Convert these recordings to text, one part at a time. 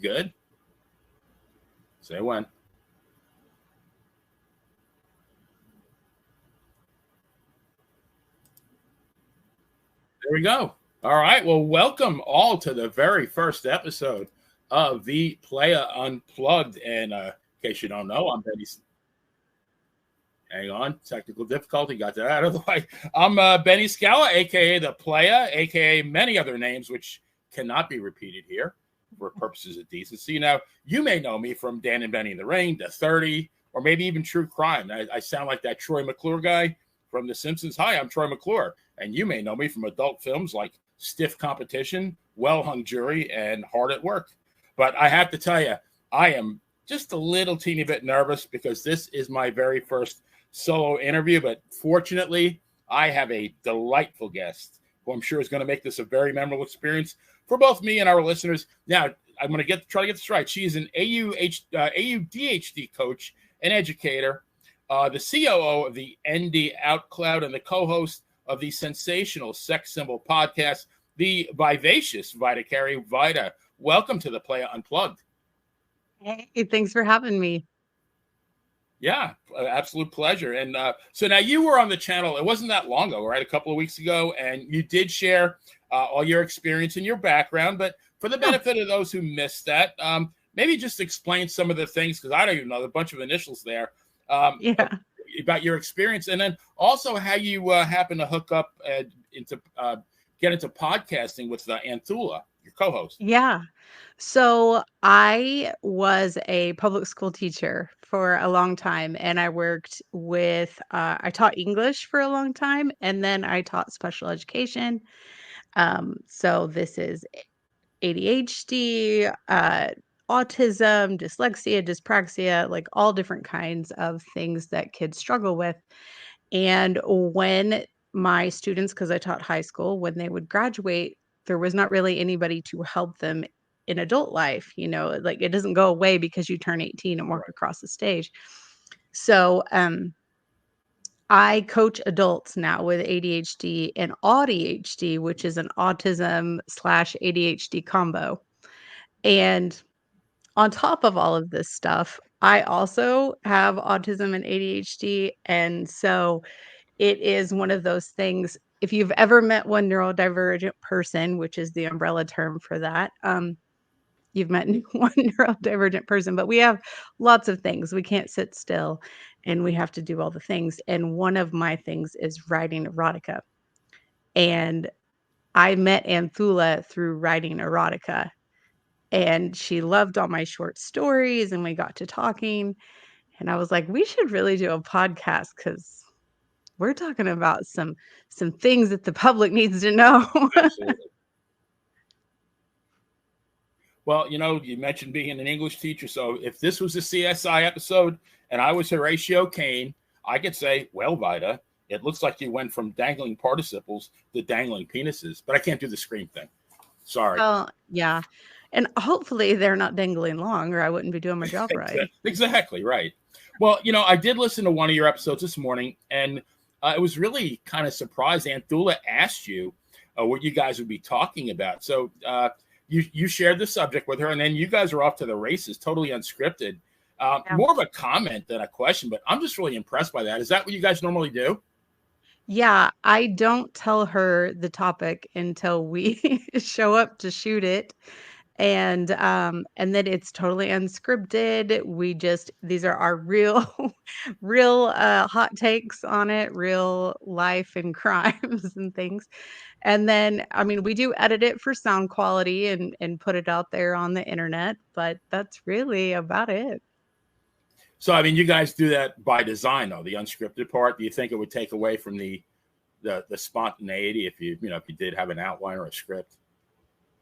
good? Say when. There we go. All right. Well, welcome all to the very first episode of the Playa Unplugged. And in case you don't know, I'm Benny. Hang on, technical difficulty. Got that out of the way. I'm Benny Scala, aka the Playa, aka many other names which cannot be repeated here for purposes of decency. Now, you may know me from Dan and Benny in the Ring, The 30, or maybe even True Crime. I sound like that Troy McClure guy from The Simpsons. Hi, I'm Troy McClure. And you may know me from adult films like Stiff Competition, Well Hung Jury, and Hard at Work. But I have to tell you, I am just a little teeny bit nervous because this is my very first solo interview. But fortunately, I have a delightful guest who I'm sure is going to make this a very memorable experience for both me and our listeners. Now, I'm going to try to get this right. She is an AUDHD coach and educator, the COO of the ND Unplugged, and the co-host of the sensational Sex Symbol podcast, the vivacious Vida Carey. Vida, welcome to the Playa Unplugged. Hey, thanks for having me. Yeah, absolute pleasure. And so now you were on the channel, it wasn't that long ago, right? A couple of weeks ago, and you did share all your experience and your background. But for the benefit of those who missed that, maybe just explain some of the things, because I don't even know, a bunch of initials there. About your experience, and then also how you happen to hook up get into podcasting with Anthula, your co-host. Yeah. So I was a public school teacher for a long time, and I worked with, I taught English for a long time, and then I taught special education. So this is ADHD, autism, dyslexia, dyspraxia, like all different kinds of things that kids struggle with. And when my students, because I taught high school, when they would graduate, there was not really anybody to help them in adult life. You know, like it doesn't go away because you turn 18 and walk across the stage. So I coach adults now with ADHD and ADHD, which is an autism / ADHD combo. And on top of all of this stuff, I also have autism and ADHD. And so it is one of those things. If you've ever met one neurodivergent person, which is the umbrella term for that, you've met one neurodivergent person, but we have lots of things. We can't sit still and we have to do all the things. And one of my things is writing erotica. And I met Anthula through writing erotica. And she loved all my short stories, and we got to talking. And I was like, we should really do a podcast because we're talking about some things that the public needs to know. Absolutely. Well, you know, you mentioned being an English teacher. So if this was a CSI episode and I was Horatio Kane, I could say, well, Vida, it looks like you went from dangling participles to dangling penises. But I can't do the scream thing. Sorry. Oh, yeah. And hopefully they're not dangling long, or I wouldn't be doing my job right. Exactly, right. Well, you know, I did listen to one of your episodes this morning, and it was really kind of surprised. Anthula asked you what you guys would be talking about. So you shared the subject with her, and then you guys are off to the races, totally unscripted. More of a comment than a question, but I'm just really impressed by that. Is that what you guys normally do? Yeah, I don't tell her the topic until we show up to shoot it. And then it's totally unscripted. These are our real hot takes on it, real life and crimes and things. And then, I mean, we do edit it for sound quality and put it out there on the internet, but that's really about it. So, I mean, you guys do that by design, though, the unscripted part. Do you think it would take away from the spontaneity if you did have an outline or a script?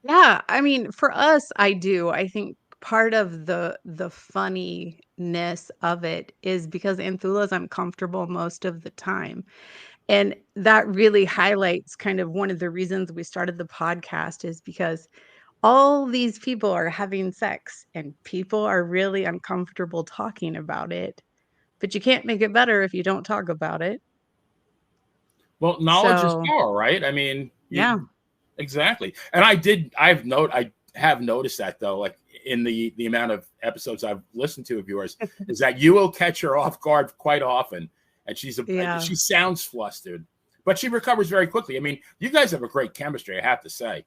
Yeah, I mean, for us, I do. I think part of the funniness of it is because Anthula's uncomfortable most of the time. And that really highlights kind of one of the reasons we started the podcast, is because all these people are having sex and people are really uncomfortable talking about it. But you can't make it better if you don't talk about it. Well, knowledge is power, right? I mean, yeah. Exactly. And I have noticed that, though, like in the amount of episodes I've listened to of yours is that you will catch her off guard quite often, and Yeah. she sounds flustered, but she recovers very quickly. I mean, you guys have a great chemistry, I have to say.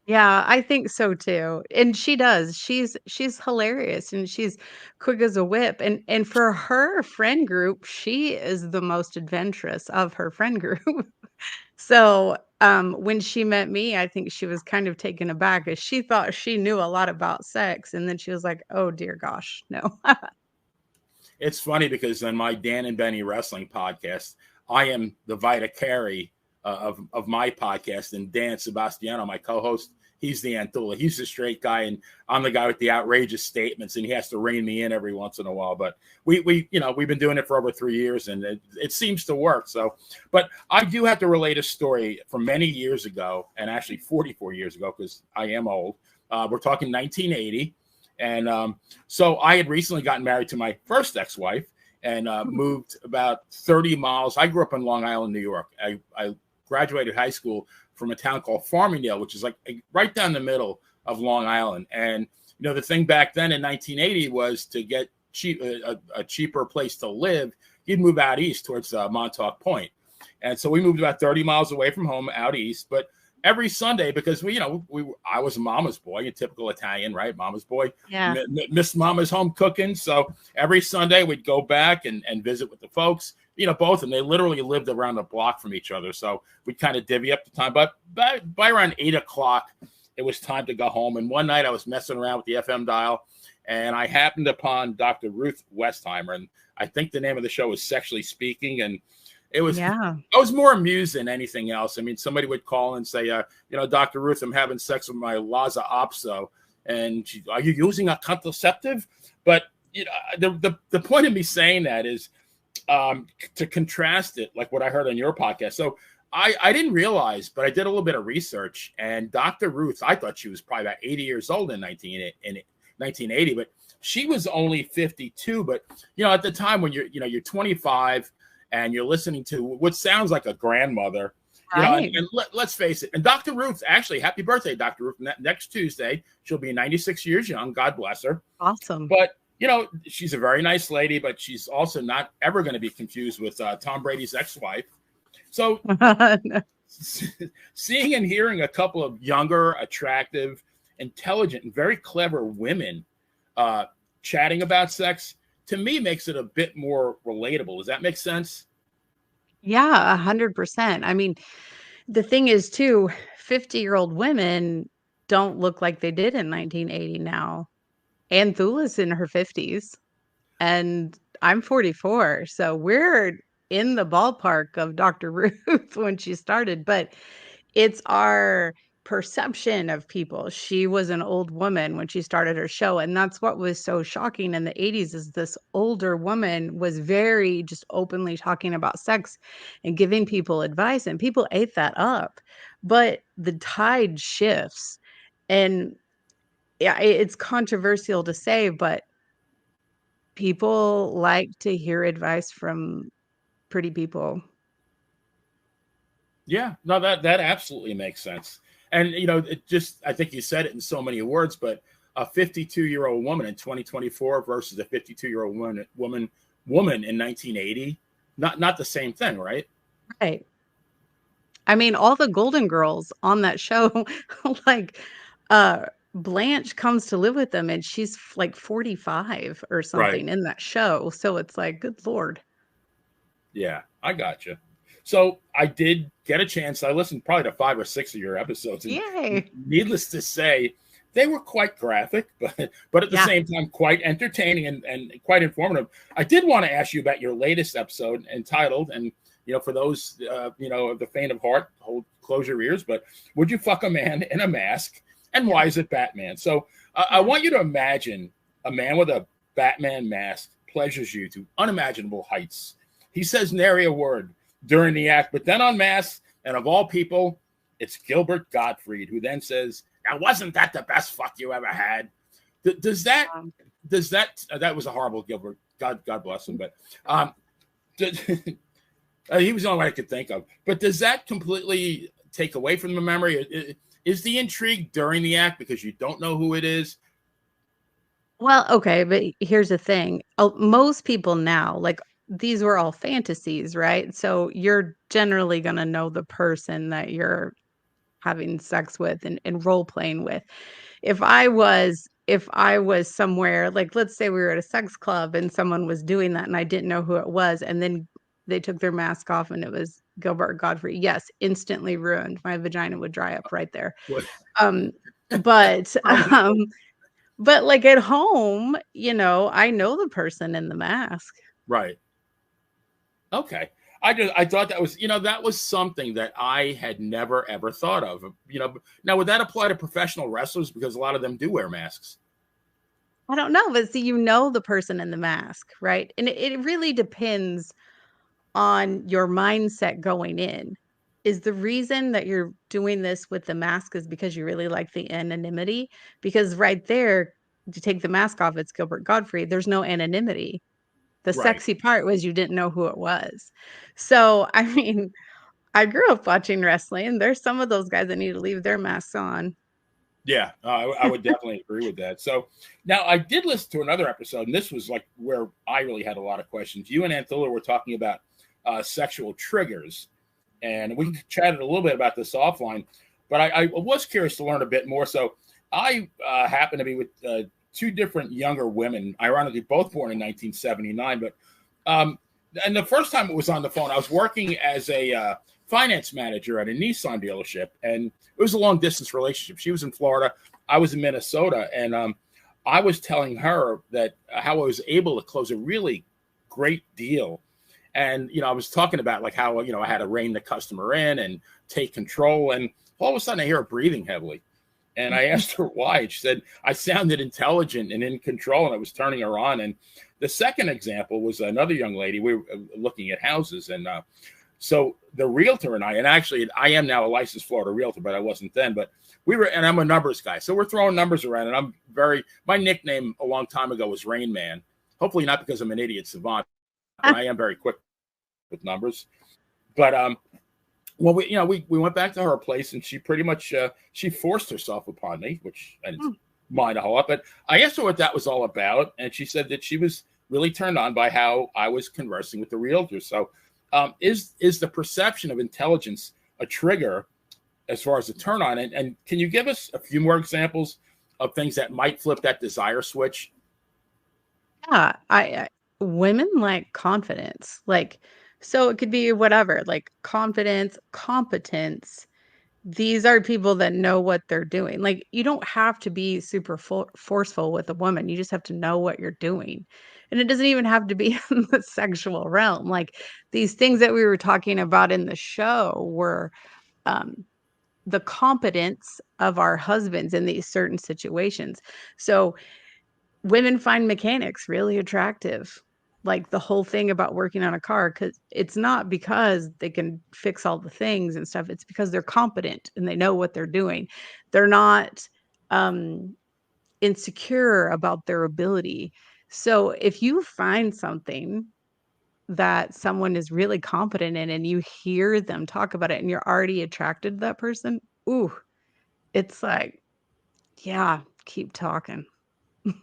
Yeah, I think so too. And she does. She's hilarious and she's quick as a whip. And for her friend group, she is the most adventurous of her friend group. So, when she met me, I think she was kind of taken aback as she thought she knew a lot about sex, and then she was like, "Oh dear gosh, no." It's funny because on my Dan and Benny wrestling podcast, I am the Vida Carey of my podcast, and Dan Sebastiano, my co-host, he's the Antula. He's the straight guy, and I'm the guy with the outrageous statements, and he has to rein me in every once in a while. But we've been doing it for over 3 years, and it seems to work. So, but I do have to relate a story from many years ago, and actually 44 years ago, because I am old. We're talking 1980. And so I had recently gotten married to my first ex-wife and moved about 30 miles. I grew up in Long Island, New York. I graduated high school from a town called Farmingdale, which is like right down the middle of Long Island. And, the thing back then in 1980 was to get a cheaper place to live, you'd move out east towards Montauk Point. And so we moved about 30 miles away from home out east. But every Sunday, because I was a mama's boy, a typical Italian, right? Mama's boy. Yeah. Miss Mama's home cooking. So every Sunday we'd go back and visit with the folks, both, and they literally lived around the block from each other. So we'd kind of divvy up the time. But by around 8:00, it was time to go home. And one night I was messing around with the FM dial, and I happened upon Dr. Ruth Westheimer. And I think the name of the show was Sexually Speaking. And I was more amused than anything else. I mean, somebody would call and say, Dr. Ruth, I'm having sex with my Laza Opso. And are you using a contraceptive? But the point of me saying that is to contrast it, like what I heard on your podcast. So I didn't realize, but I did a little bit of research. And Dr. Ruth, I thought she was probably about 80 years old in 1980, but she was only 52. But, at the time when you're 25, and you're listening to what sounds like a grandmother, Right. and let's face it. And Dr. Ruth, actually, happy birthday, Dr. Ruth. Next Tuesday, she'll be 96 years young. God bless her. Awesome. But, she's a very nice lady, but she's also not ever going to be confused with Tom Brady's ex-wife. So seeing and hearing a couple of younger, attractive, intelligent, and very clever women chatting about sex, to me, makes it a bit more relatable. Does that make sense? Yeah, 100%. I mean, the thing is too, 50-year-old women don't look like they did in 1980 now. Ann Thula's in her 50s, and I'm 44, so we're in the ballpark of Dr. Ruth when she started, but it's our perception of people. She was an old woman when she started her show, and that's what was so shocking in the 80s is this older woman was very just openly talking about sex and giving people advice, and people ate that up. But the tide shifts, and yeah, it's controversial to say, but people like to hear advice from pretty people. Yeah, no, that absolutely makes sense. And it just, I think you said it in so many words, but a 52-year-old woman in 2024 versus a 52-year-old woman in 1980, not the same thing, right? Right. I mean, all the Golden Girls on that show, like, Blanche comes to live with them, and she's like 45 or Right. something in that show. So it's like, good Lord. Yeah, I got you. So I did get a chance. I listened probably to 5 or 6 of your episodes, and Yay. needless to say, they were quite graphic, but at the Yeah. same time quite entertaining and quite informative. I did want to ask you about your latest episode entitled, and for those of the faint of heart, close your ears. But would you fuck a man in a mask, and why is it Batman? So I want you to imagine a man with a Batman mask pleasures you to unimaginable heights. He says nary a word during the act, but then unmasks, and of all people, it's Gilbert Gottfried, who then says, "Now, wasn't that the best fuck you ever had?" Does that that was a horrible Gilbert, God bless him, but he was the only one I could think of. But does that completely take away from the memory? Is the intrigue during the act because you don't know who it is? Well, okay, but here's the thing. Most people now, like these were all fantasies, right? So you're generally going to know the person that you're having sex with and role playing with. If I was somewhere, like let's say we were at a sex club and someone was doing that and I didn't know who it was, and then they took their mask off and it was Gilbert Godfrey. Yes, instantly ruined. My vagina would dry up right there. What? Um, but but like at home, I know the person in the mask. Right. Okay. I thought that was that was something that I had never ever thought of. Now would that apply to professional wrestlers because a lot of them do wear masks? I don't know, but see, the person in the mask, right? And it really depends on your mindset going in. Is the reason that you're doing this with the mask is because you really like the anonymity? Because right there, to take the mask off, it's Gilbert Godfrey. There's no anonymity. The Right. sexy part was you didn't know who it was. So, I mean, I grew up watching wrestling. There's some of those guys that need to leave their masks on. Yeah, I would definitely agree with that. So now I did listen to another episode, and this was like where I really had a lot of questions. You and Anthula were talking about sexual triggers, and we chatted a little bit about this offline. But I was curious to learn a bit more. So I happen to be with two different younger women, ironically both born in 1979. But and the first time it was on the phone, I was working as a finance manager at a Nissan dealership, and it was a long distance relationship. She was in Florida, I was in Minnesota, and I was telling her that how I was able to close a really great deal. And I was talking about like how I had to rein the customer in and take control, and all of a sudden I hear her breathing heavily. And I asked her why. And she said I sounded intelligent and in control, and I was turning her on. And the second example was another young lady. We were looking at houses, and so the realtor and actually I am now a licensed Florida realtor, but I wasn't then. But and I'm a numbers guy, so we're throwing numbers around. And my nickname a long time ago was Rain Man. Hopefully not because I'm an idiot savant, but I am very quick with numbers. But well, we went back to her place, and she pretty much she forced herself upon me, which I didn't mind a whole lot. But I asked her what that was all about, and she said that she was really turned on by how I was conversing with the realtor. So, is the perception of intelligence a trigger as far as a turn on? And can you give us a few more examples of things that might flip that desire switch? Yeah, I women like confidence. Like, so it could be whatever, like confidence, competence. These are people that know what they're doing. Like, you don't have to be super forceful with a woman. You just have to know what you're doing. And it doesn't even have to be in the sexual realm. Like these things that we were talking about in the show were um the competence of our husbands in these certain situations. So women find mechanics really attractive. Like the whole thing about working on a car, because it's not because they can fix all the things and stuff. It's because they're competent and they know what they're doing. They're not um, insecure about their ability. So if you find something that someone is really competent in and you hear them talk about it and you're already attracted to that person, ooh, it's like, yeah, keep talking.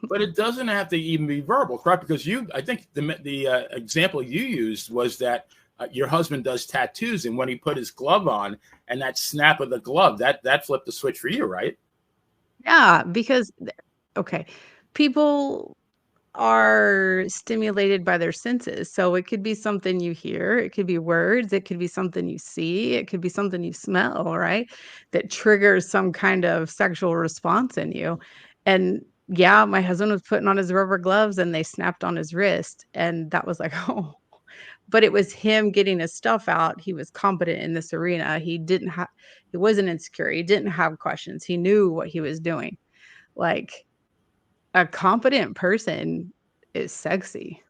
But it doesn't have to even be verbal, correct? Because I think the example you used was that your husband does tattoos, and when he put his glove on, and that snap of the glove, that flipped the switch for you, right? Yeah, because okay, people are stimulated by their senses. So it could be something you hear, it could be words, it could be something you see, it could be something you smell, right? That triggers some kind of sexual response in you. And yeah, my husband was putting on his rubber gloves and they snapped on his wrist. And that was like, oh, but it was him getting his stuff out. He was competent in this arena. He wasn't insecure. He didn't have questions. He knew what he was doing. Like, a competent person is sexy.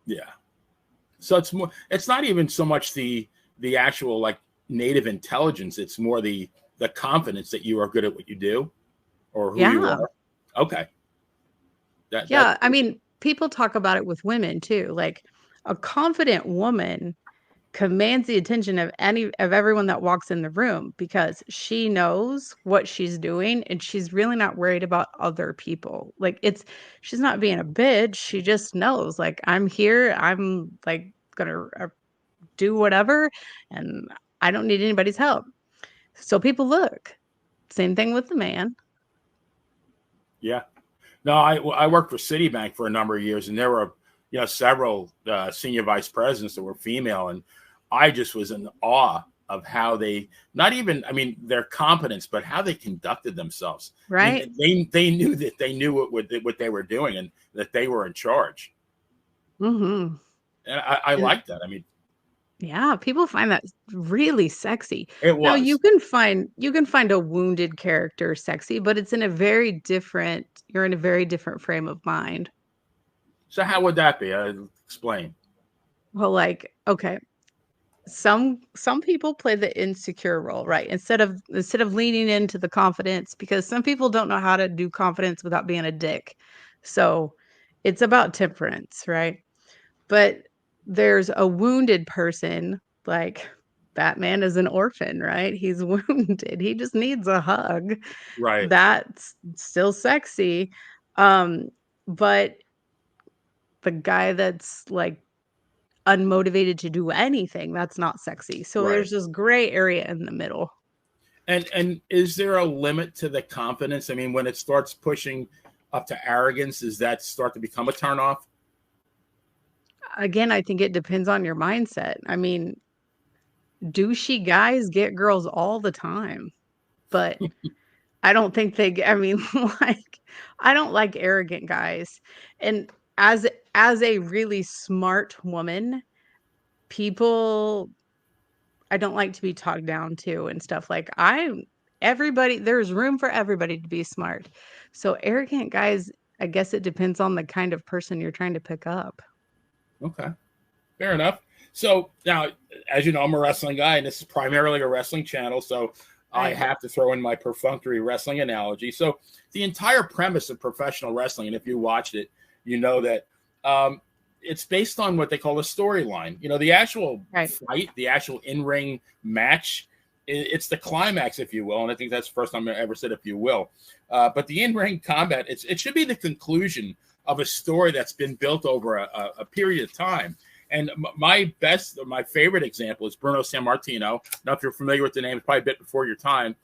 Yeah. So it's not even so much the actual like native intelligence. It's more the confidence that you are good at what you do or who you Yeah. are. Okay. That Yeah, I mean, people talk about it with women too. Like, a confident woman commands the attention of everyone that walks in the room because she knows what she's doing and she's really not worried about other people. Like she's not being a bitch. She just knows like I'm here. I'm like gonna do whatever and I don't need anybody's help. So people look. Same thing with the man. Yeah. No, I worked for Citibank for a number of years, and there were several senior vice presidents that were female, and I just was in awe of how they their competence, but how they conducted themselves. Right. I mean, they knew that they knew what they were doing and that they were in charge. Mm-hmm. And I like that. I mean, yeah, people find that really sexy. it Now you was. can find a wounded character sexy, but it's in a very different you're in a very different frame of mind. So how would that be? Explain. Well, like, okay, some people play the insecure role, right? Instead of leaning into the confidence, because some people don't know how to do confidence without being a dick. So it's about temperance, right? But there's a wounded person, like Batman is an orphan, right? He's wounded. He just needs a hug. Right. That's still sexy. Um, but the guy that's like unmotivated to do anything, that's not sexy. So Right. there's this gray area in the middle. And is there a limit to the confidence? I mean, when it starts pushing up to arrogance, does that start to become a turnoff? Again, I think it depends on your mindset. I mean, douchey guys get girls all the time, but I don't think I mean, like, I don't like arrogant guys. And as a really smart woman, people I don't like to be talked down to and stuff. Like everybody, there's room for everybody to be smart. So arrogant guys, I guess it depends on the kind of person you're trying to pick up. Okay. Fair enough. So now, as you know, I'm a wrestling guy, and this is primarily a wrestling channel. So I Right. have to throw in my perfunctory wrestling analogy. So the entire premise of professional wrestling, and if you watched it, you know that it's based on what they call a storyline. You know, the actual Right. fight, the actual in-ring match, it's the climax, if you will. And I think that's the first time I ever said, if you will. But the in-ring combat, it should be the conclusion of a story that's been built over a period of time. And my favorite example is Bruno Sammartino. Now, if you're familiar with the name, it's probably a bit before your time,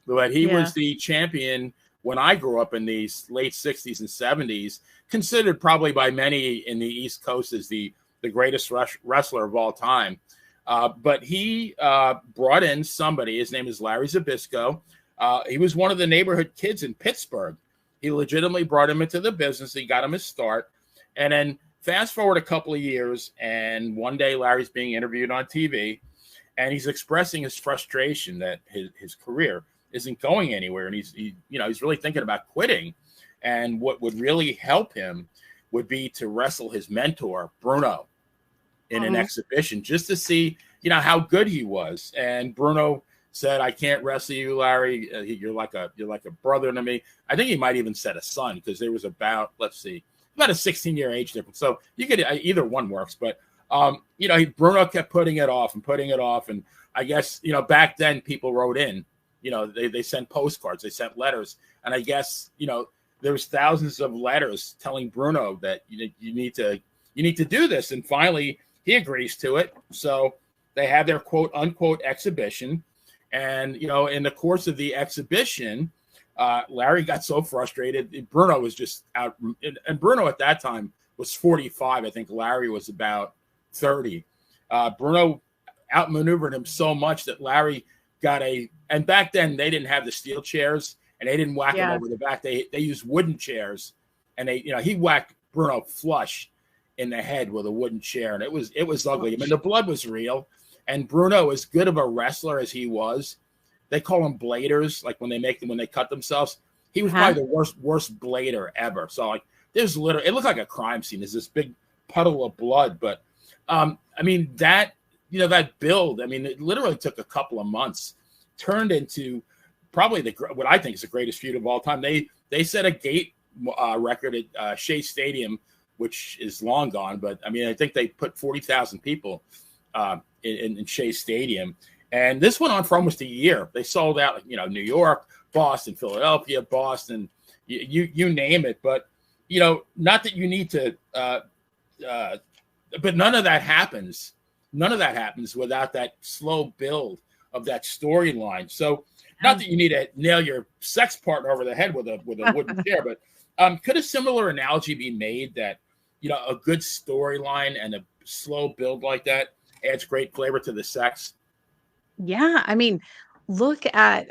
but he Yeah. was the champion when I grew up in the late 60s and 70s, considered probably by many in the East Coast as the greatest wrestler of all time. But he brought in somebody. His name is Larry Zbyszko. He was one of the neighborhood kids in Pittsburgh. He legitimately brought him into the business. He got him his start. And then fast forward a couple of years, and one day Larry's being interviewed on TV, and he's expressing his frustration that his career isn't going anywhere, and he's really thinking about quitting. And what would really help him would be to wrestle his mentor Bruno in an exhibition, just to see how good he was. And Bruno said, "I can't wrestle you, Larry. You're like a brother to me." I think he might even said a son, because there was about a 16-year age difference. So you could either one works, but Bruno kept putting it off, and I guess back then people wrote in, they sent postcards, they sent letters, and I guess there was thousands of letters telling Bruno that you need to do this, and finally he agrees to it. So they had their quote unquote exhibition, and in the course of the exhibition, Larry got so frustrated. Bruno was just out, and Bruno at that time was 45. I think Larry was about 30. Bruno outmaneuvered him so much that Larry got and back then they didn't have the steel chairs, and they didn't whack him over the back. They used wooden chairs, and he whacked Bruno flush in the head with a wooden chair, and it was ugly. I mean, the blood was real, and Bruno, as good of a wrestler as he was, they call them bladers, like when they cut themselves. He was probably the worst blader ever. So like it looked like a crime scene. There's this big puddle of blood. But I mean that build, I mean, it literally took a couple of months, turned into probably what I think is the greatest feud of all time. They set a gate record at Shea Stadium, which is long gone, but I mean, I think they put 40,000 people in Shea Stadium. And this went on for almost a year. They sold out, New York, Boston, Philadelphia, Boston, you name it. But, not that you need to, but none of that happens. None of that happens without that slow build of that storyline. So, not that you need to nail your sex partner over the head with a wooden chair, but could a similar analogy be made that, a good storyline and a slow build like that adds great flavor to the sex? Yeah, I mean, look at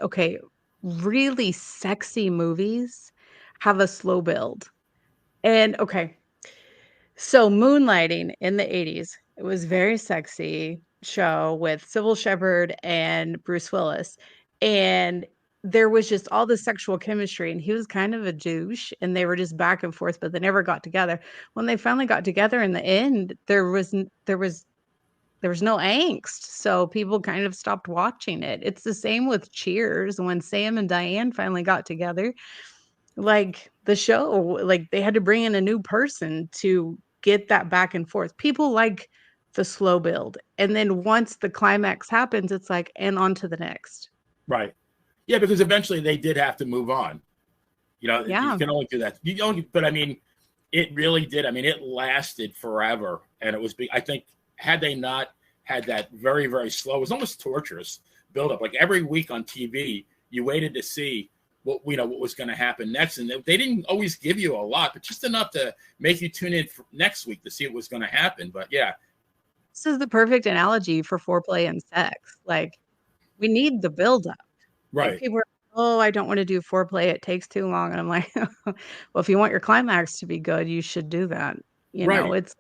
really sexy movies have a slow build. And so Moonlighting in the 80s, it was very sexy show with Sybil Shepherd and Bruce Willis. And there was just all this sexual chemistry, and he was kind of a douche, and they were just back and forth, but they never got together. When they finally got together in the end, there was no angst, so people kind of stopped watching it. It's the same with Cheers. When Sam and Diane finally got together, like, the show, like, they had to bring in a new person to get that back and forth. People like the slow build, and then once the climax happens, it's like, and on to the next. Right. Yeah, because eventually they did have to move on. You Yeah. can only do that. But I mean, it really did. I mean, it lasted forever. And it was, I think, had they not had that very, very slow, it was almost torturous build up. Like every week on TV, you waited to see what was going to happen next. And they didn't always give you a lot, but just enough to make you tune in for next week to see what was going to happen. But yeah. This is the perfect analogy for foreplay and sex. Like, we need the buildup. Like, Right. people are, "Oh, I don't wanna do foreplay, it takes too long," and I'm like, "Well, if you want your climax to be good, you should do that." Right. It's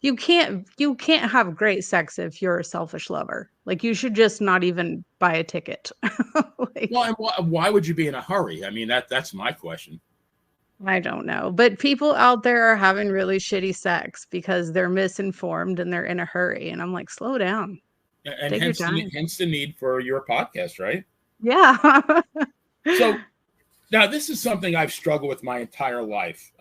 you can't have great sex if you're a selfish lover. Like, you should just not even buy a ticket. Well, Like, and why would you be in a hurry? I mean, that's my question. I don't know, but people out there are having really shitty sex because they're misinformed and they're in a hurry, and I'm like, "Slow down. And Take your hence time." the need for your podcast, right? Yeah. So now this is something I've struggled with my entire life.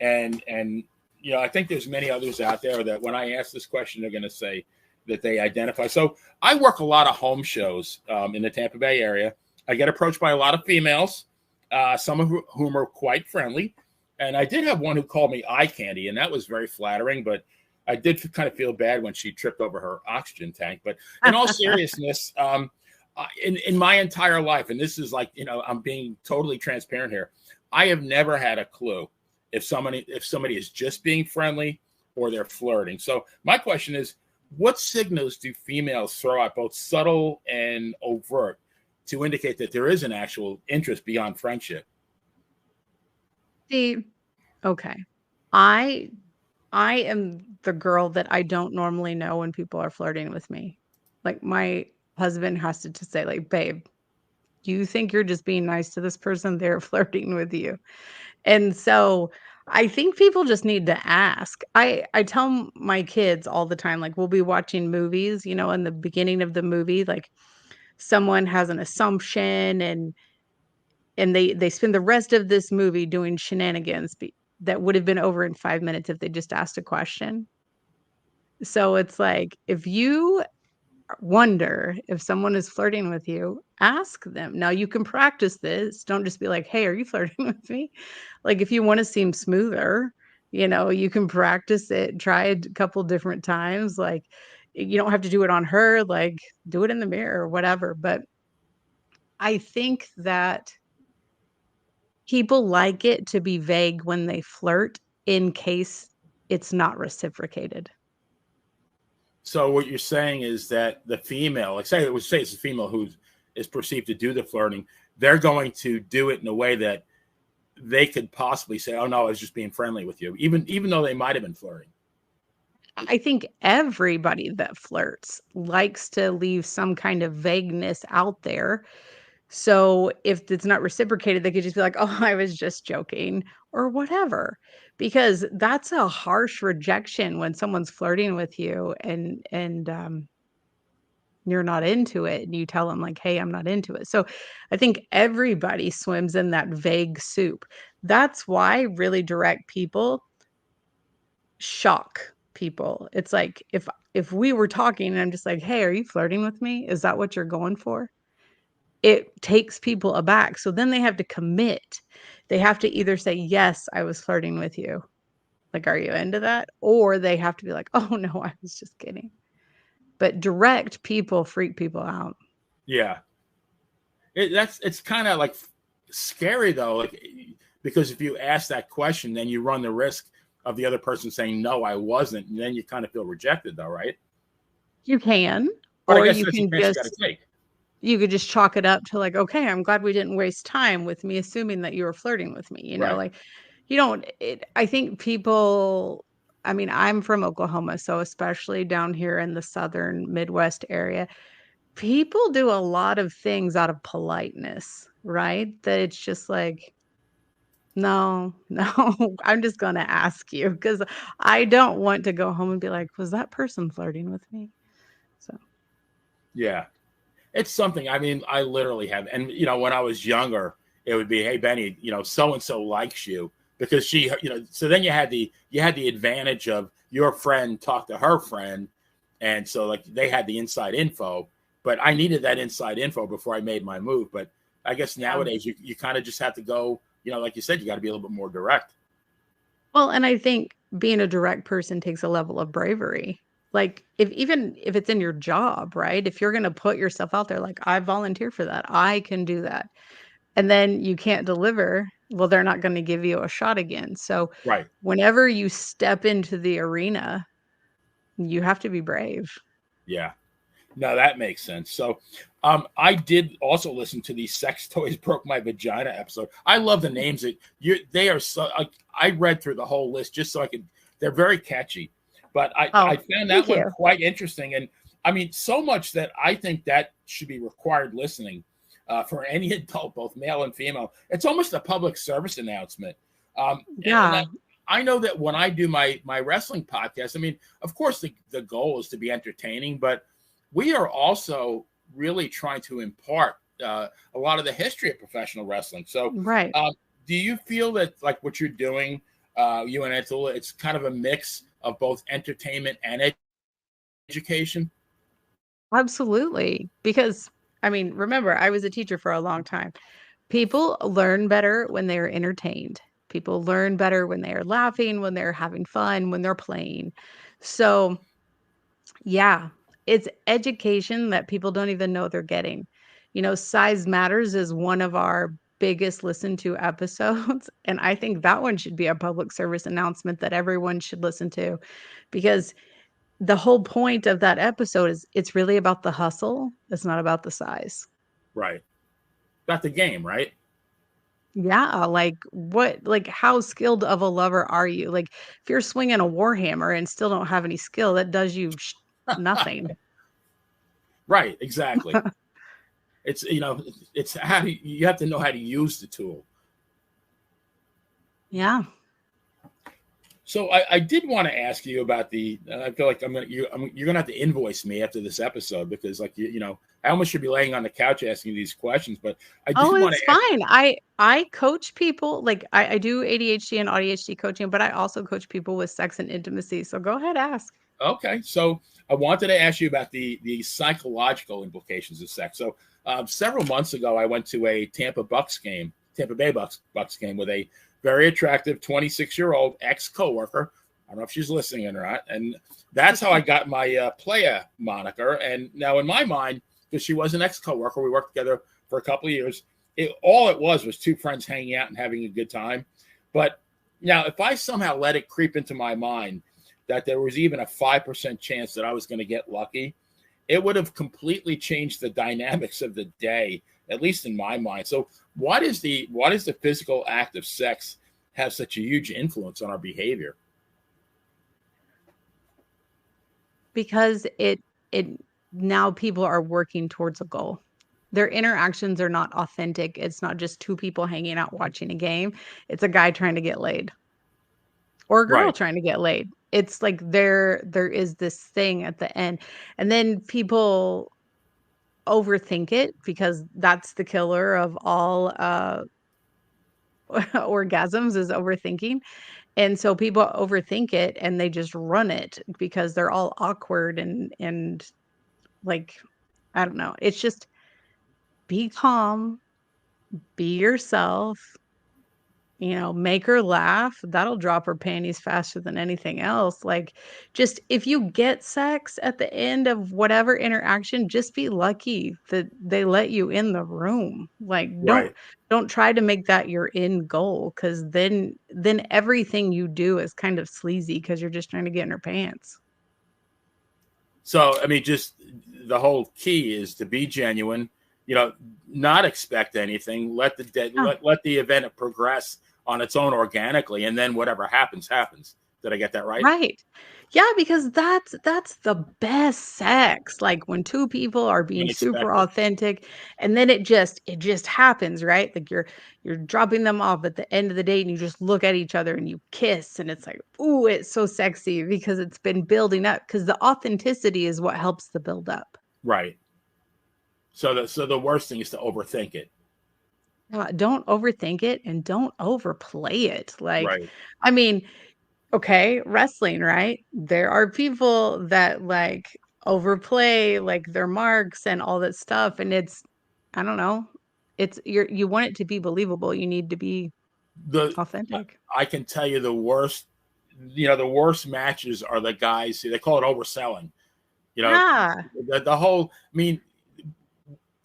And I think there's many others out there that when I ask this question, they're going to say that they identify. So I work a lot of home shows in the Tampa Bay area. I get approached by a lot of females, some of whom are quite friendly. And I did have one who called me eye candy, and that was very flattering, but I did kind of feel bad when she tripped over her oxygen tank. But in all seriousness, in my entire life, and this is like, I'm being totally transparent here, I have never had a clue if somebody is just being friendly or they're flirting. So my question is, what signals do females throw out, both subtle and overt, to indicate that there is an actual interest beyond friendship? See, okay. I I am the girl that I don't normally know when people are flirting with me. Like, my husband has to just say, like, "Babe, you think you're just being nice to this person? They're flirting with you." And so, I think people just need to ask. I tell my kids all the time, like, we'll be watching movies, in the beginning of the movie, like, someone has an assumption, and they spend the rest of this movie doing shenanigans that would have been over in 5 minutes if they just asked a question. So it's like, if you wonder if someone is flirting with you, ask them. Now you can practice this. Don't just be like, "Hey, are you flirting with me?" Like, if you wanna seem smoother, you can practice it, try it a couple different times, like, you don't have to do it on her, like, do it in the mirror or whatever, but I think that people like it to be vague when they flirt in case it's not reciprocated. So what you're saying is that the female, like say it's a female who is perceived to do the flirting, they're going to do it in a way that they could possibly say, "Oh no, I was just being friendly with you," even though they might have been flirting. I think everybody that flirts likes to leave some kind of vagueness out there. So if it's not reciprocated, they could just be like, "Oh, I was just joking," or whatever. Because that's a harsh rejection when someone's flirting with you and you're not into it and you tell them like, "Hey, I'm not into it." So I think everybody swims in that vague soup. That's why really direct people shock. people. It's like if we were talking and I'm just like, "Hey, are you flirting with me? Is that what you're going for?" It takes people aback. So then they have to commit. They have to either say, "Yes, I was flirting with you." Like, "Are you into that?" Or they have to be like, "Oh, no, I was just kidding." But direct people freak people out. Yeah. It's kind of like scary though, like because if you ask that question, then you run the risk of the other person saying no, I wasn't, and then you kind of feel rejected, though, right? You can, But I or guess you that's a can chance you got to just take. you could just chalk it up to like, "Okay, I'm glad we didn't waste time with me assuming that you were flirting with me," Right. like, you don't I think people I mean, I'm from Oklahoma, so especially down here in the Southern Midwest area, people do a lot of things out of politeness, right? That it's just like, "No, no, I'm just gonna ask you because I don't want to go home and be like, 'Was that person flirting with me?'" So Yeah. It's something. I mean, I literally have, and when I was younger, it would be, "Hey, Benny, so and so likes you," because she, So then you had the advantage of your friend talk to her friend, and so like they had the inside info. But I needed that inside info before I made my move. But I guess yeah. nowadays you kind of just have to go. Like you said, you got to be a little bit more direct. Well, and I think being a direct person takes a level of bravery. Like, if even if it's in your job, right? If you're gonna put yourself out there, like, "I volunteer for that. I can do that." And then you can't deliver, well, they're not gonna give you a shot again. So, Right. whenever you step into the arena, you have to be brave. Yeah. No, that makes sense. So, I did also listen to the "Sex Toys Broke My Vagina" episode. I love the names that they are so. I read through the whole list just so I could. They're very catchy, but I Oh, found that thank one you. quite interesting, and I mean so much that I think that should be required listening for any adult, both male and female. It's almost a public service announcement. And Yeah, I know that when I do my wrestling podcast, I mean, of course the goal is to be entertaining, but we are also really trying to impart a lot of the history of professional wrestling. So, right. do you feel that like what you're doing, you and Attila, it's kind of a mix of both entertainment and education? Absolutely. Because, I mean, remember, I was a teacher for a long time. People learn better when they're entertained. People learn better when they are laughing, when they're having fun, when they're playing. So, yeah, it's education that people don't even know they're getting. Size Matters is one of our biggest listened to episodes. And I think that one should be a public service announcement that everyone should listen to because the whole point of that episode is it's really about the hustle. It's not about the size. Right. Got the game, right? Yeah, like how skilled of a lover are you? Like if you're swinging a warhammer and still don't have any skill, that does you nothing. Right. Exactly. It's it's how you have to know how to use the tool. Yeah. So I did want to ask you about the. I feel like you're gonna have to invoice me after this episode because like I almost should be laying on the couch asking these questions, but I Oh, did want it's to ask. fine. I coach people like I do ADHD and ADHD coaching, but I also coach people with sex and intimacy. So go ahead, ask. Okay, so I wanted to ask you about the psychological implications of sex. So several months ago, I went to a Tampa Bay Bucks game with a very attractive 26-year-old ex coworker. I don't know if she's listening or not, and that's how I got my Playa moniker. And now in my mind, because she was an ex coworker, we worked together for a couple of years. All it was two friends hanging out and having a good time. But now, if I somehow let it creep into my mind that there was even a 5% chance that I was going to get lucky, it would have completely changed the dynamics of the day, at least in my mind. So why does the physical act of sex have such a huge influence on our behavior? Because it now people are working towards a goal. Their interactions are not authentic. It's not just two people hanging out watching a game. It's a guy trying to get laid or a girl Right, trying to get laid. It's like there is this thing at the end. And then people overthink it because that's the killer of all orgasms is overthinking. And so people overthink it and they just run it because they're all awkward and like, I don't know. It's just be calm, be yourself, make her laugh. That'll drop her panties faster than anything else. Like, just if you get sex at the end of whatever interaction, just be lucky that they let you in the room. Like, Right. don't try to make that your end goal, because then everything you do is kind of sleazy because you're just trying to get in her pants. So, I mean, just the whole key is to be genuine, you know, not expect anything, let the event progress on its own organically, and then whatever happens, happens. Did I get that right? Right. Yeah, because that's the best sex, like, when 2 people are being super Unexpected. authentic, and then it just happens, right? Like, you're dropping them off at the end of the date, and you just look at each other, and you kiss, and it's like, "Ooh, it's so sexy," because it's been building up. Because the authenticity is what helps the build up. Right. So the worst thing is to overthink it. Don't overthink it, and don't overplay it. Like, Right. I mean, okay, wrestling, right? There are people that, like, overplay, like, their marks and all that stuff, and I don't know, you want it to be believable, you need to be The authentic. I can tell you the worst matches are the guys who they call it overselling. You know, Yeah, the whole. I mean,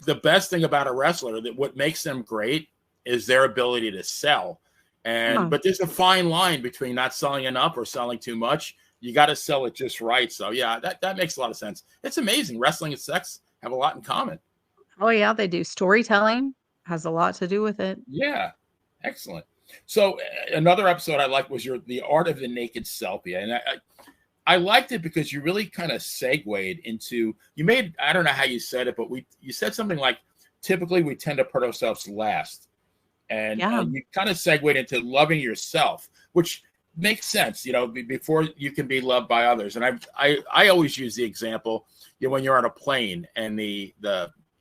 the best thing about a wrestler that what makes them great is their ability to sell. And yeah, but there's a fine line between not selling enough or selling too much. You got to sell it just right. So yeah, that makes a lot of sense. It's amazing. Wrestling and sex have a lot in common. oh, yeah, they do. Storytelling has a lot to do with it. Yeah, excellent. So another episode I liked was the art of the naked selfie, and I liked it because you really kind of segued into you made I don't know how you said it, but you said something like typically we tend to put ourselves last, and Yeah, you kind of segued into loving yourself, which makes sense, before you can be loved by others. And I always use the example, when you're on a plane and the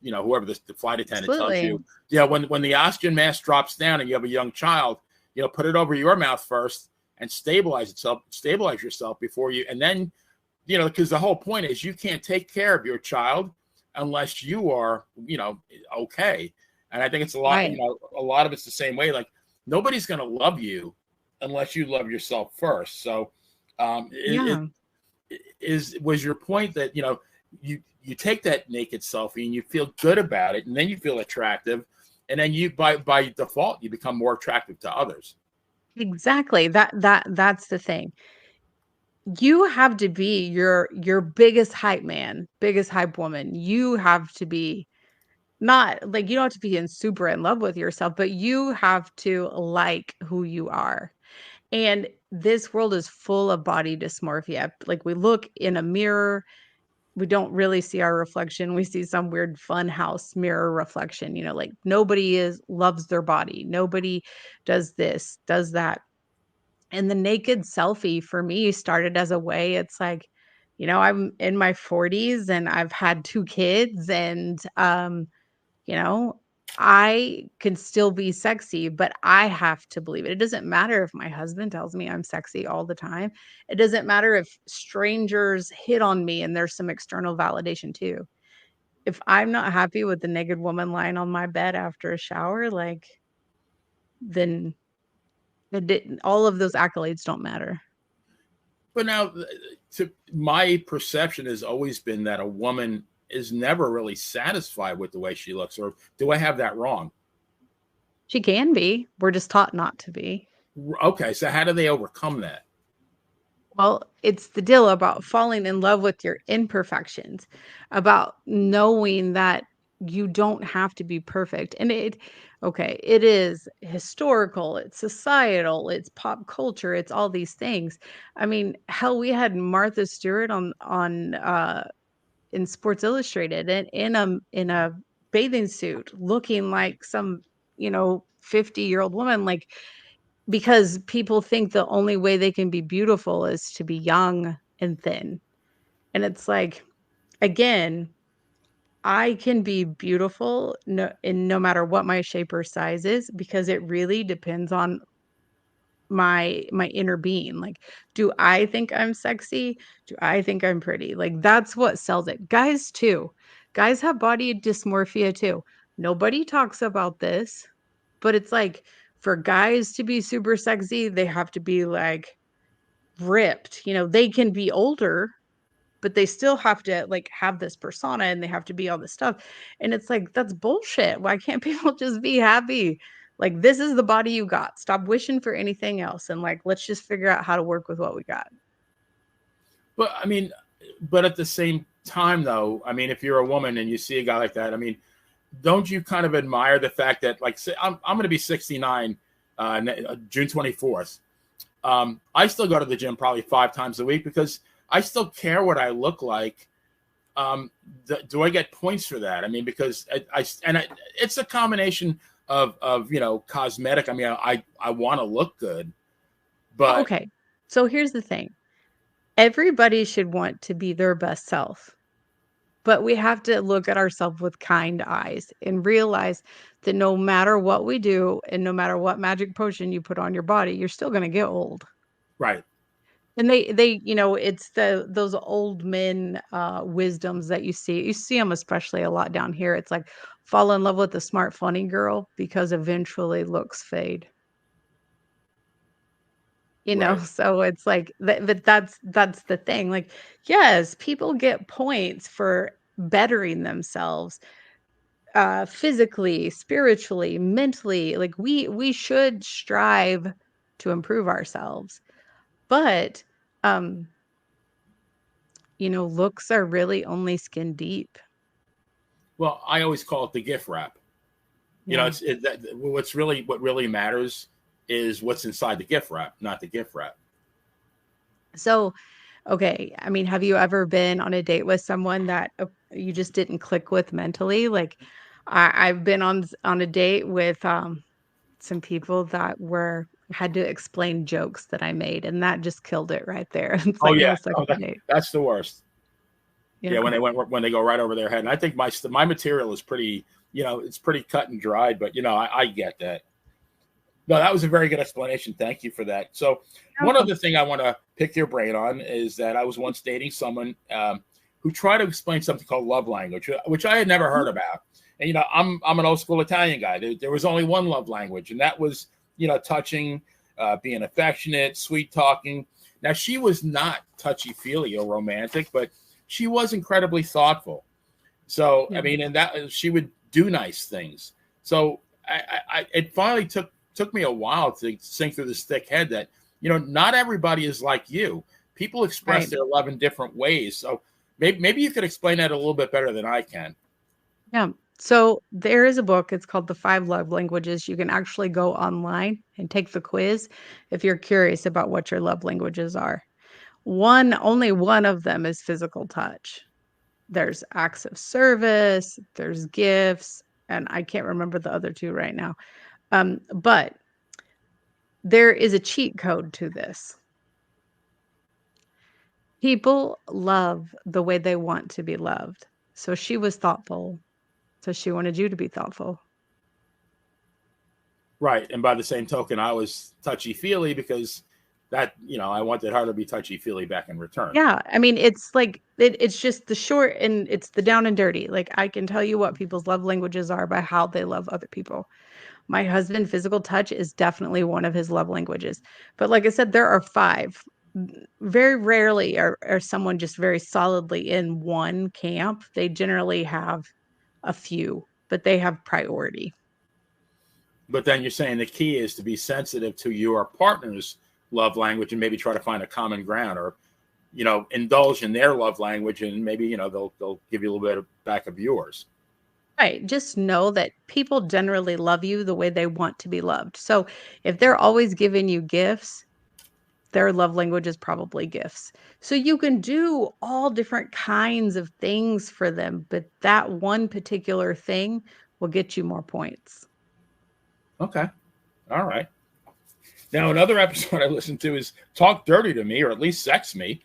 whoever the flight attendant tells absolutely. you, when the oxygen mask drops down and you have a young child, put it over your mouth first and stabilize yourself before you, and then, because the whole point is you can't take care of your child unless you are, okay. And I think it's Right. a lot of it's the same way. Like nobody's going to love you unless you love yourself first. So, Yeah. was your point that, you take that naked selfie and you feel good about it, and then you feel attractive, and then you by default you become more attractive to others. Exactly. That's the thing. You have to be your biggest hype man, biggest hype woman. You have to be not like, you don't have to be super in love with yourself, but you have to like who you are. And this world is full of body dysmorphia. Like, we look in a mirror, we don't really see our reflection. We see some weird fun house mirror reflection, like nobody is loves their body. Nobody does this, does that. And the naked selfie for me started as a way, it's like, I'm in my 40s and I've had 2 kids, and you know, I can still be sexy, but I have to believe it. It doesn't matter if my husband tells me I'm sexy all the time. It doesn't matter if strangers hit on me and there's some external validation too. If I'm not happy with the naked woman lying on my bed after a shower, like, then all of those accolades don't matter. But now, to my perception has always been that a woman is never really satisfied with the way she looks. Or do I have that wrong? She can be. We're just taught not to be. Okay, so how do they overcome that? Well, it's the deal about falling in love with your imperfections, about knowing that you don't have to be perfect. And it is historical, it's societal, it's pop culture, it's all these things. I mean, hell, we had Martha Stewart on in Sports Illustrated and in a bathing suit looking like some, 50-year-old woman, like, because people think the only way they can be beautiful is to be young and thin. And it's like, again, I can be beautiful no matter what my shape or size is, because it really depends on my inner being. Like, do I think I'm sexy? Do I think I'm pretty? Like, that's what sells it. Guys too. Guys have body dysmorphia too. Nobody talks about this, but it's like for guys to be super sexy, they have to be like ripped. They can be older, but they still have to like have this persona and they have to be all this stuff. And it's like, that's bullshit. Why can't people just be happy? Like, this is the body you got. Stop wishing for anything else. And like, let's just figure out how to work with what we got. But I mean, but at the same time, though, I mean, if you're a woman and you see a guy like that, I mean, don't you kind of admire the fact that, like, say, I'm going to be 69 June 24th. I still go to the gym probably 5 times a week because I still care what I look like. Do I get points for that? I mean, because it's a combination of cosmetic. I mean, I want to look good, but Okay. So here's the thing. Everybody should want to be their best self, but we have to look at ourselves with kind eyes and realize that no matter what we do and no matter what magic potion you put on your body, you're still going to get old. right. And they, it's those old men wisdoms that you see. You see them especially a lot down here. It's like fall in love with the smart, funny girl because eventually looks fade. Right. So it's like but that's the thing. Like, yes, people get points for bettering themselves physically, spiritually, mentally. Like we should strive to improve ourselves. But um looks are really only skin deep. Well, I always call it the gift wrap. Yeah. What really matters is what's inside the gift wrap, not the gift wrap. So, okay, I mean, have you ever been on a date with someone that you just didn't click with mentally? Like, I've been on a date with some people that were had to explain jokes that I made, and that just killed it right there. It's Oh like yeah, no second date. that's the worst. Yeah. Yeah, when they go right over their head, and I think my material is pretty, it's pretty cut and dried, but I get that. No, that was a very good explanation. Thank you for that. So, one other thing I want to pick your brain on is that I was once dating someone who tried to explain something called love language, which I had never heard about. And I'm an old school Italian guy. There was only one love language, and that was touching, being affectionate, sweet talking. Now she was not touchy feely or romantic, but she was incredibly thoughtful. So I Yeah. mean, and that she would do nice things. So it finally took me a while to sink through this thick head that not everybody is like you. People express Right. their love in different ways. So maybe you could explain that a little bit better than I can. Yeah. So there is a book. It's called The 5 Love Languages. You can actually go online and take the quiz if you're curious about what your love languages are. Only one of them is physical touch. There's acts of service, there's gifts, and I can't remember the other 2 right now. But there is a cheat code to this. People love the way they want to be loved. So she was thoughtful. So she wanted you to be thoughtful. Right. And by the same token, I was touchy feely because that, I wanted her to be touchy feely back in return. Yeah, I mean, it's like it's just the short and it's the down and dirty. Like I can tell you what people's love languages are by how they love other people. My husband, physical touch is definitely one of his love languages. But like I said, there are 5. Very rarely are someone just very solidly in one camp. They generally have a few, but they have priority. But then you're saying the key is to be sensitive to your partner's love language and maybe try to find a common ground or, indulge in their love language and maybe, they'll give you a little bit back of yours. Right. Just know that people generally love you the way they want to be loved. So if they're always giving you gifts, their love language is probably gifts. So you can do all different kinds of things for them, but that one particular thing will get you more points. Okay. All right. Now, another episode I listened to is Talk Dirty to Me, or at least Sex Me.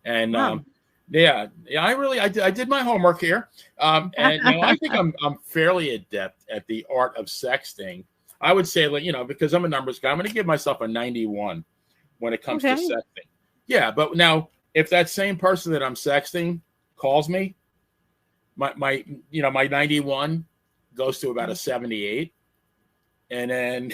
And Wow. yeah, I did my homework here. And I think I'm fairly adept at the art of sexting. I would say, like, because I'm a numbers guy, I'm going to give myself a 91 when it comes to Okay. sexting. Yeah, but now if that same person that I'm sexting calls me, my 91 goes to about a 78, and then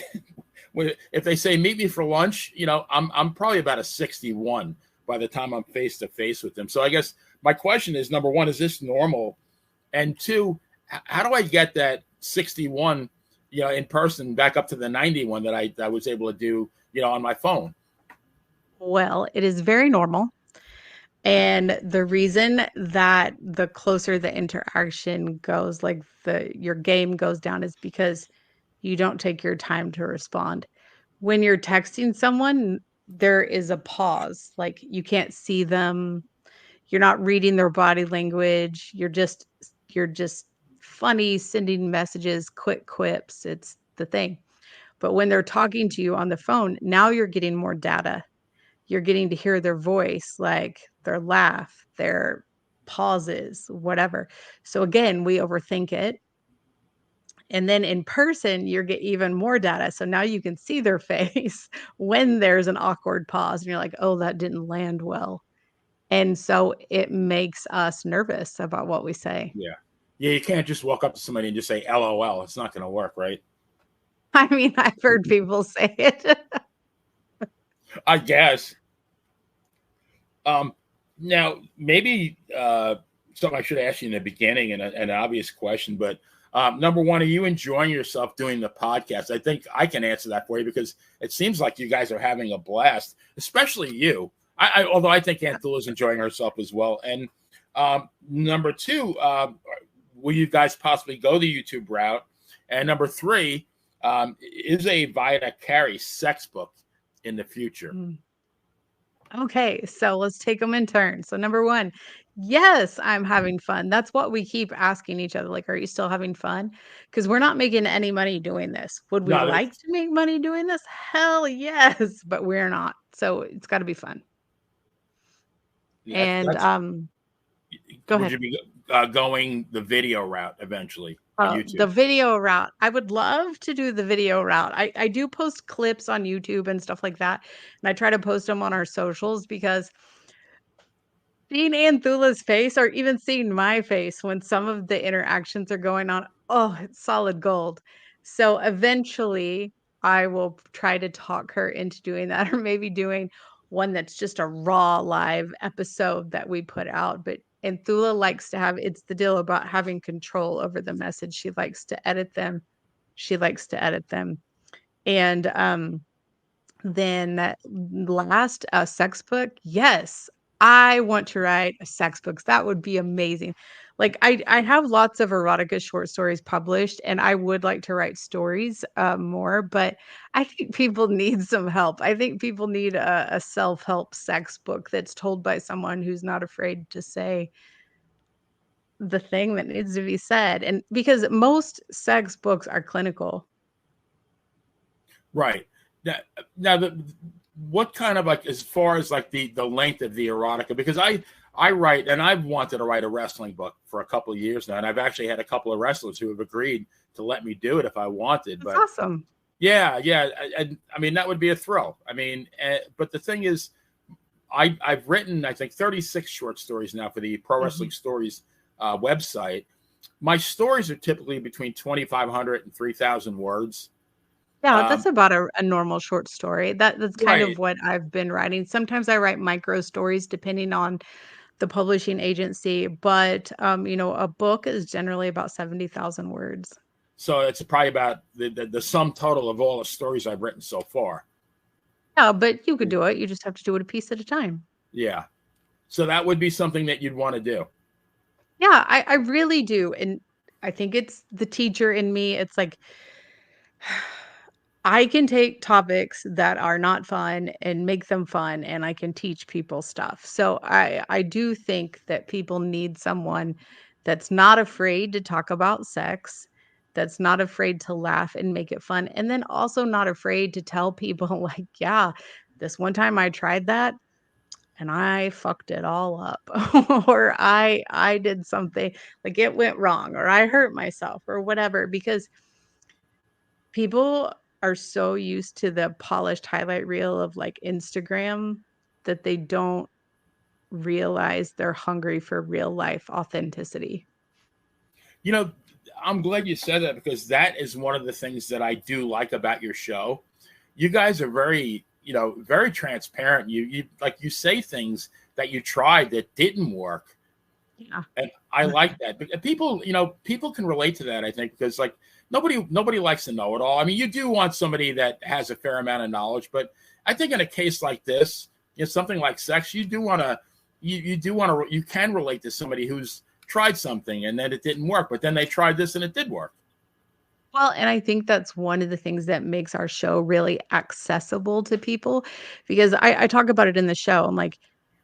if they say meet me for lunch, I'm probably about a 61 by the time I'm face to face with them. So I guess my question is, number one, is this normal? And two, how do I get that 61, in person back up to the 91 that I was able to do, on my phone? Well, it is very normal. And the reason that the closer the interaction goes, like your game goes down, is because you don't take your time to respond. When you're texting someone, there is a pause. Like you can't see them. You're not reading their body language. You're just funny, sending messages, quick quips. It's the thing. But when they're talking to you on the phone, now you're getting more data. You're getting to hear their voice, like their laugh, their pauses, whatever. So again, we overthink it. And then in person, you get even more data. So now you can see their face when there's an awkward pause and you're like, oh, that didn't land well. And so it makes us nervous about what we say. Yeah. Yeah, you can't just walk up to somebody and just say LOL. It's not going to work, right? I mean, I've heard people say it. I guess. Now, maybe something I should ask you in the beginning, and an obvious question, but number one, are you enjoying yourself doing the podcast? I think I can answer that for you because it seems like you guys are having a blast, especially you. Although I think Aunt is enjoying herself as well. And number two, will you guys possibly go the YouTube route? And number three, is a Vida Carey sex book in the future? Mm. Okay, so let's take them in turn. So number 1, yes, I'm having fun. That's what we keep asking each other, like, "Are you still having fun?" Because 'Cause we're not making any money doing this. Would we No, like to make money doing this? Hell yes, but we're not. So it's gotta be fun. And, that's go would ahead. you be going the video route eventually on The YouTube? video route, I would love to do the video route. I do post clips on YouTube and stuff like that, and I try to post them on our socials because seeing Anthula's face or even seeing my face when some of the interactions are going on, oh, it's solid gold. So eventually, I will try to talk her into doing that or maybe doing one that's just a raw live episode that we put out. But Anthula likes to have it's the deal about having control over the message. She likes to edit them. She likes to edit them. And then last, a sex book, yes, I want to write a sex books, that would be amazing. Like, I have lots of erotica short stories published, and I would like to write stories, more, but I think people need some help. I think people need a self-help sex book that's told by someone who's not afraid to say the thing that needs to be said, and because most sex books are clinical. Right. Now, what kind of, like, as far as like the length of the erotica? Because I write, and I've wanted to write a wrestling book for a couple of years now, and I've actually had a couple of wrestlers who have agreed to let me do it if I wanted. That's But awesome. yeah, yeah, and I mean that would be a thrill. I mean, but the thing is, I've written, I think, 36 short stories now for the Pro Mhm. Wrestling Stories website. My stories are typically between 2,500 and 3,000 words. Yeah, that's Um, about a normal short story. That's kind of right. what I've been writing. Sometimes I write micro stories depending on the publishing agency, but, a book is generally about 70,000 words. So it's probably about the sum total of all the stories I've written so far. Yeah, but you could do it. You just have to do it a piece at a time. Yeah. So that would be something that you'd want to do. Yeah, I really do, and I think it's the teacher in me. It's like I can take topics that are not fun and make them fun, and I can teach people stuff. So I do think that people need someone that's not afraid to talk about sex, that's not afraid to laugh and make it fun, and then also not afraid to tell people like, "Yeah, this one time I tried that and I fucked it all up," or I did something like it went wrong, or I hurt myself, or whatever, because people are so used to the polished highlight reel of like Instagram that they don't realize they're hungry for real life authenticity. You know, I'm glad you said that because that is one of the things that I do like about your show. You guys are very, very transparent. You like you say things that you tried that didn't work. Yeah. And I like that. But people can relate to that, I think, because like nobody likes to know it all. I mean, you do want somebody that has a fair amount of knowledge, but I think in a case like this, something like sex, you do want to you can relate to somebody who's tried something and then it didn't work, but then they tried this and it did work. Well, and I think that's one of the things that makes our show really accessible to people because I talk about it in the show. I'm like,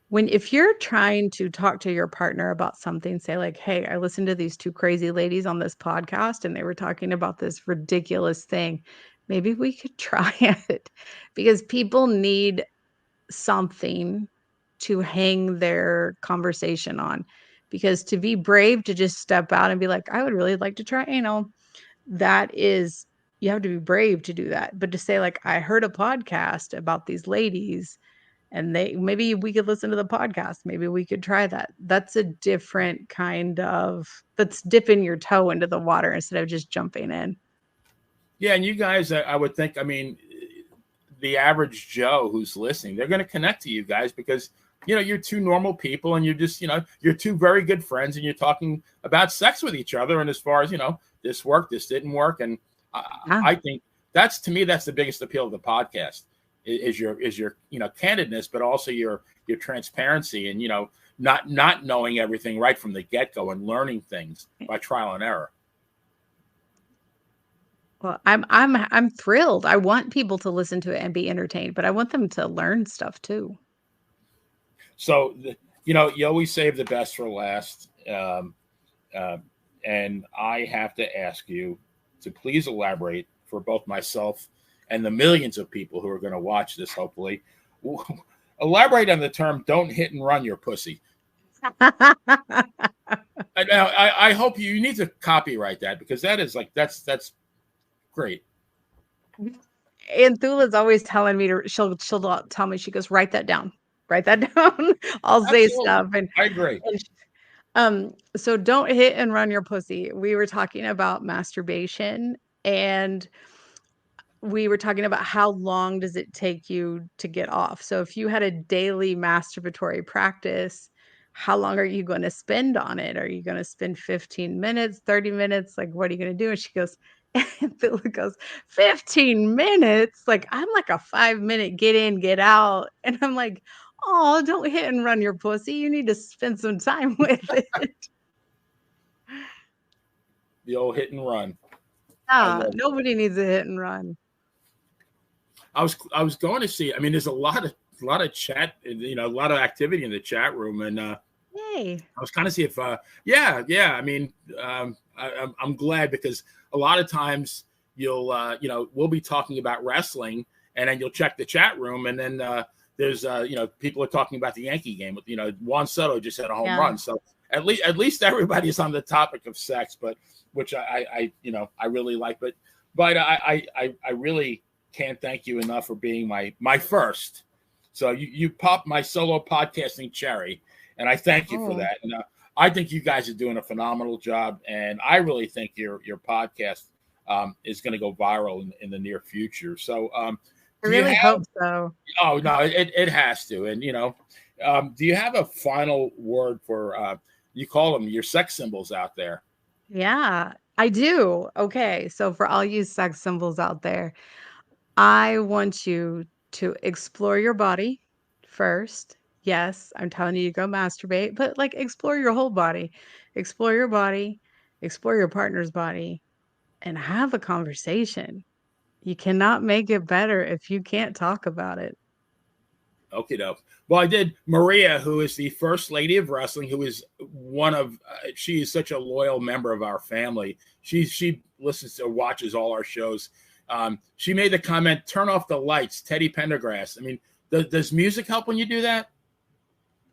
if you're trying to talk to your partner about something, say like, hey, I listened to these two crazy ladies on this podcast and they were talking about this ridiculous thing. Maybe we could try it because people need something to hang their conversation on. Because to be brave to just step out and be like, I would really like to try anal, that is, you have to be brave to do that. But to say, like, I heard a podcast about these ladies and maybe we could listen to the podcast. Maybe we could try that. That's a different kind of, that's dipping your toe into the water instead of just jumping in. Yeah. And you guys, I would think, I mean, the average Joe who's listening, they're going to connect to you guys because, you're two normal people and you're just, you're two very good friends and you're talking about sex with each other. And as far as, this worked, this didn't work. And I think that's, to me, that's the biggest appeal of the podcast is your, candidness, but also your transparency and, not knowing everything right from the get-go and learning things by trial and error. Well, I'm thrilled. I want people to listen to it and be entertained, but I want them to learn stuff too. So, you always save the best for last. And I have to ask you to please elaborate for both myself and the millions of people who are going to watch this, hopefully. Elaborate on the term, don't hit and run your pussy. I hope you need to copyright that because that is like, that's great. And Thula's always telling me she'll tell me, she goes, write that down. Write that down. I'll say stuff. And I agree. So don't hit and run your pussy. We were talking about masturbation and we were talking about how long does it take you to get off. So if you had a daily masturbatory practice, how long are you going to spend on it? Are you going to spend 15 minutes, 30 minutes? Like, what are you going to do? And she goes, and Phil goes, 15 minutes? Like, I'm like a 5-minute get in, get out. And I'm like, oh, don't hit and run your pussy. You need to spend some time with it. The old hit and run. Nobody needs a hit and run. I was going to see. I mean, there's a lot of chat, a lot of activity in the chat room, and yay! I was kind of see if, yeah. I mean, I'm glad because a lot of times you'll, we'll be talking about wrestling, and then you'll check the chat room, and then there's, people are talking about the Yankee game with, Juan Soto just had a home run, so at least everybody's on the topic of sex, but which I really like, but I really can't thank you enough for being my first. So you popped my solo podcasting cherry, and I thank you for that. And I think you guys are doing a phenomenal job, and I really think your podcast is going to go viral in the near future. So I really hope so. Oh no, it has to. And do you have a final word for you call them your sex symbols out there? Yeah, I do. Okay, so for all you sex symbols out there, I want you to explore your body first. Yes, I'm telling you to go masturbate, but like explore your whole body. Explore your body, explore your partner's body, and have a conversation. You cannot make it better if you can't talk about it. Okay, dope. Well, I did. Maria, who is the first lady of wrestling, who is one of, she is such a loyal member of our family. She listens to, watches all our shows. She made the comment, turn off the lights, Teddy Pendergrass. I mean, does music help when you do that?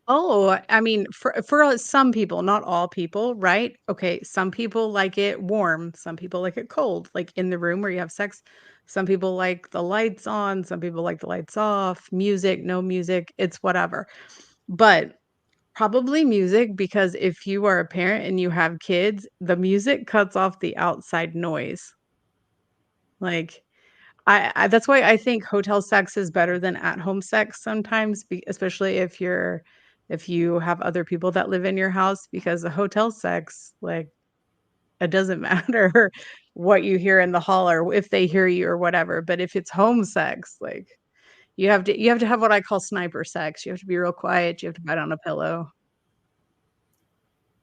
Oh, I mean, for some people, not all people, right? Okay, some people like it warm, some people like it cold, like in the room where you have sex. Some people like the lights on, some people like the lights off, music, no music, it's whatever. But probably music because if you are a parent and you have kids, the music cuts off the outside noise. Like I that's why I think hotel sex is better than at-home sex sometimes, especially if you have other people that live in your house because the hotel sex, like, it doesn't matter what you hear in the hall or if they hear you or whatever, but if it's home sex, like, you have to have what I call sniper sex. You have to be real quiet, you have to bite on a pillow.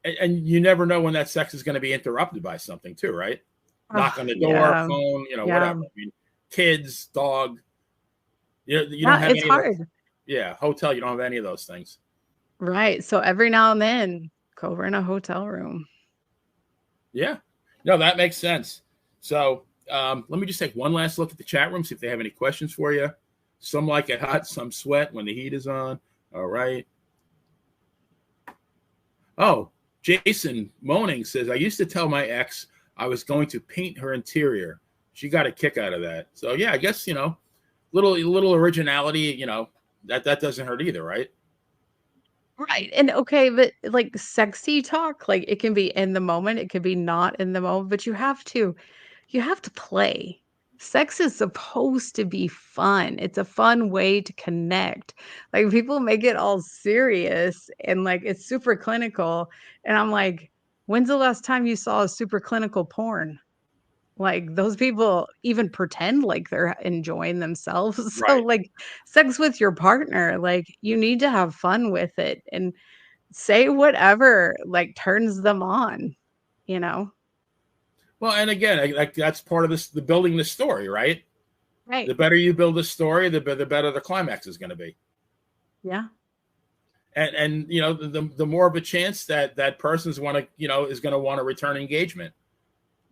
And you never know when that sex is going to be interrupted by something too, right? Knock Oh, on the door, yeah, phone, yeah. whatever. I mean, kids, dog. You don't Yeah, have it's any of those. hard. Yeah, hotel. You don't have any of those things. Right, so every now and then, go over in a hotel room. Yeah, no, that makes sense. So let me just take one last look at the chat room, see if they have any questions for you. Some like it hot, some sweat when the heat is on. All right. Oh, Jason Moaning says, I used to tell my ex I was going to paint her interior. She got a kick out of that. So yeah, I guess, little originality, that doesn't hurt either, right? Right, and okay, but, like, sexy talk, like, it can be in the moment, it could be not in the moment, but you have to play. Sex is supposed to be fun. It's a fun way to connect. Like, people make it all serious and, like, it's super clinical, and I'm like, "When's the last time you saw a super clinical porn?" Like, those people even pretend like they're enjoying themselves. So, Right. like, sex with your partner, like, you need to have fun with it and say whatever, like, turns them on, you know? Well, and again, like that's part of this, the building the story, right? The Right. better you build the story, the better the climax is going to be. Yeah. And the more of a chance that that person's want to is going to want to return engagement.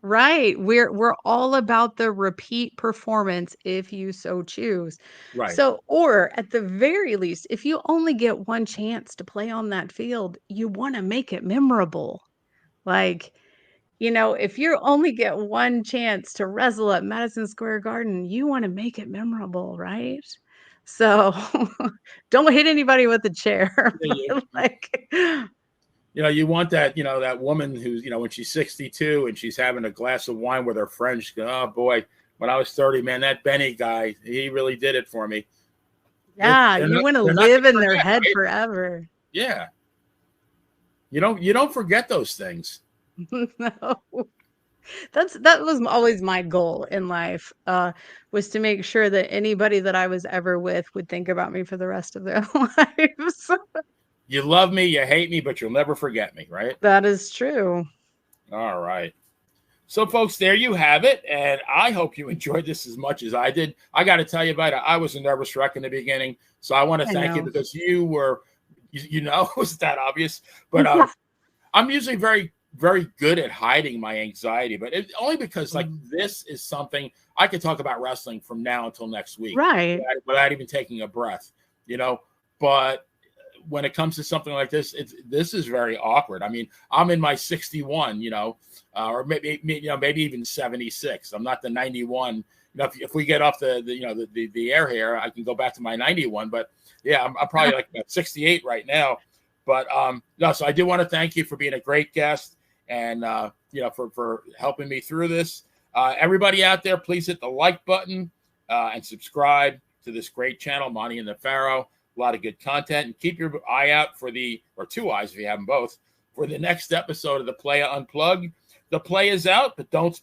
Right. We're all about the repeat performance if you so choose. Right. So, or at the very least, if you only get one chance to play on that field, you wanna make it memorable. Like, if you only get one chance to wrestle at Madison Square Garden, you wanna make it memorable, right? So, don't hit anybody with a chair, Yeah, but, like you want that, that woman who's, when she's 62 and she's having a glass of wine with her friends, she goes, oh boy, when I was 30, man, that Benny guy, he really did it for me. Yeah, They're you not, wanna they're not live going to in their forget, head right? forever. Yeah. You don't forget those things. No. That was always my goal in life, was to make sure that anybody that I was ever with would think about me for the rest of their lives. You love me, you hate me, but you'll never forget me, right? That is true. All right. So, folks, there you have it. And I hope you enjoyed this as much as I did. I got to tell you, Vida, I was a nervous wreck in the beginning. So I want to I thank you know. because you were, it was that obvious. But I'm usually very, very good at hiding my anxiety, but only because like Mm. this is something I could talk about wrestling from now until next week Right. without even taking a breath, you know. But when it comes to something like this is very awkward. I mean, I'm in my 61, or maybe even 76. I'm not the 91. If we get off the air here, I can go back to my 91. But yeah, I'm probably like about 68 right now. But no, so I do want to thank you for being a great guest and for helping me through this. Everybody out there, please hit the like button and subscribe to this great channel, Monty and the Pharaoh. A lot of good content, and keep your eye out or two eyes if you have them both, for the next episode of the Playa Unplugged. The play is out, but don't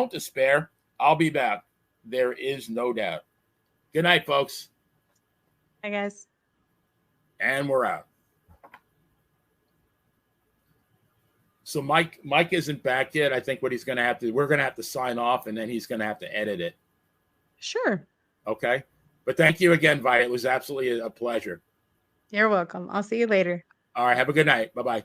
despair. I'll be back. There is no doubt. Good night, folks, Hi, guys. and we're out. So Mike isn't back yet. I think we're going to have to sign off, and then he's going to have to edit it. Sure. Okay. But thank you again, Vi. It was absolutely a pleasure. You're welcome. I'll see you later. All right. Have a good night. Bye-bye.